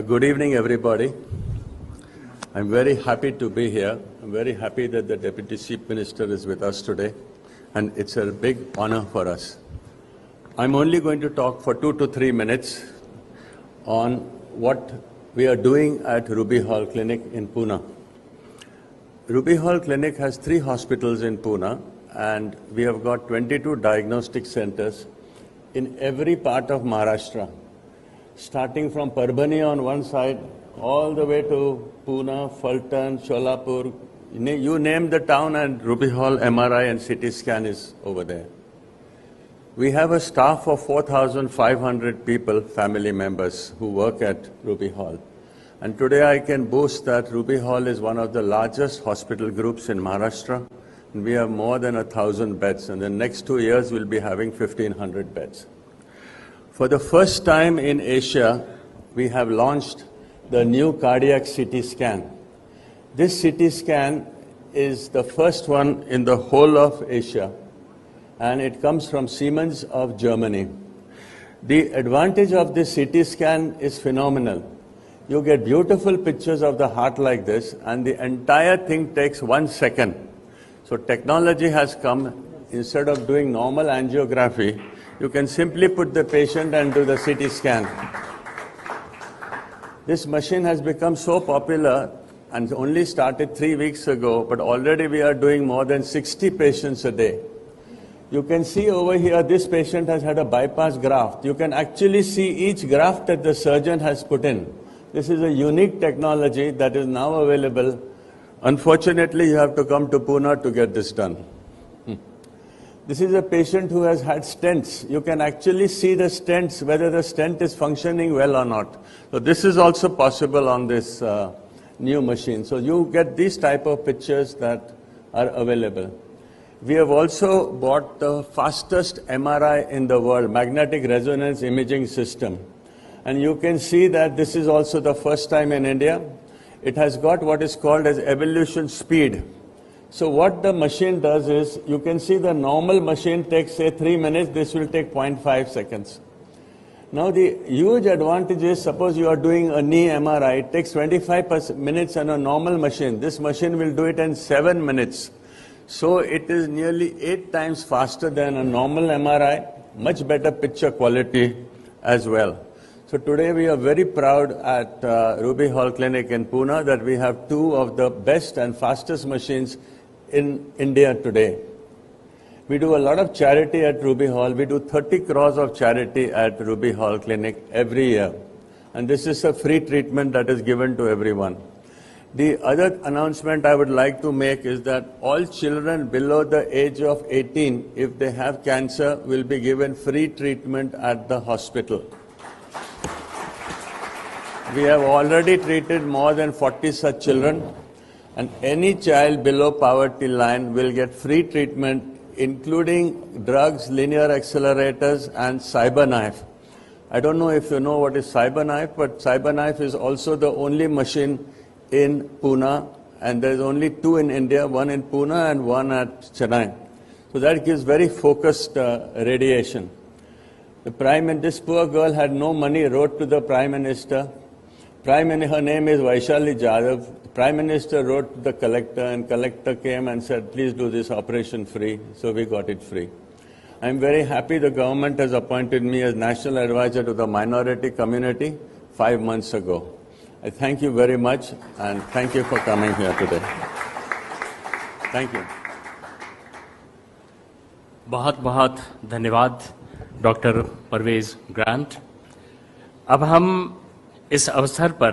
Good evening, everybody. I'm very happy to be here. I'm very happy that the Deputy Chief Minister is with us today, and it's a big honor for us. I'm only going to talk for 2 to 3 minutes on what we are doing at Ruby Hall Clinic in Pune. Ruby Hall Clinic has 3 hospitals in Pune, and we have got 22 diagnostic centers in every part of Maharashtra, starting from Parbhani on one side, all the way to Pune, Fulton, Sholapur. You name the town and Ruby Hall MRI and CT scan is over there. We have a staff of 4,500 people, family members, who work at Ruby Hall. And today I can boast that Ruby Hall is one of the largest hospital groups in Maharashtra. And we have more than 1,000 beds. And the next 2 years we'll be having 1,500 beds. For the first time in Asia, we have launched the new cardiac CT scan. This CT scan is the first one in the whole of Asia, and it comes from Siemens of Germany. The advantage of this CT scan is phenomenal. You get beautiful pictures of the heart like this, and the entire thing takes 1 second. So technology has come. Instead of doing normal angiography, you can simply put the patient and do the CT scan. This machine has become so popular and only started 3 weeks ago, but already we are doing more than 60 patients a day. You can see over here, this patient has had a bypass graft. You can actually see each graft that the surgeon has put in. This is a unique technology that is now available. Unfortunately, you have to come to Pune to get this done. This is a patient who has had stents. You can actually see the stents, whether the stent is functioning well or not. So this is also possible on this new machine. So you get these type of pictures that are available. We have also bought the fastest MRI in the world, magnetic resonance imaging system. And you can see that this is also the first time in India. It has got what is called as evolution speed. So what the machine does is, you can see the normal machine takes, say, 3 minutes. This will take 0.5 seconds. Now the huge advantage is, suppose you are doing a knee MRI, it takes 25 minutes on a normal machine. This machine will do it in 7 minutes. So it is nearly 8 times faster than a normal MRI, much better picture quality as well. So today we are very proud at Ruby Hall Clinic in Pune that we have 2 of the best and fastest machines in India today. We do a lot of charity at Ruby Hall. We do 30 crores of charity at Ruby Hall Clinic every year. And this is a free treatment that is given to everyone. The other announcement I would like to make is that all children below the age of 18, if they have cancer, will be given free treatment at the hospital. We have already treated more than 40 such children. And any child below poverty line will get free treatment, including drugs, linear accelerators, and CyberKnife. I don't know if you know what is CyberKnife, but CyberKnife is also the only machine in Pune, and there's only 2 in India, 1 in Pune and 1 at Chennai. So that gives very focused radiation. This poor girl had no money, wrote to the Prime Minister. Her name is Vaishali Jadhav. Prime Minister wrote to the collector, and collector came and said, please do this operation free. So we got it free. I'm very happy the government has appointed me as National Advisor to the minority community 5 months ago. I thank you very much, and thank you for coming here today. Thank you. बहुत बहुत धन्यवाद doctor Parvez grant. अब हम इस अवसर पर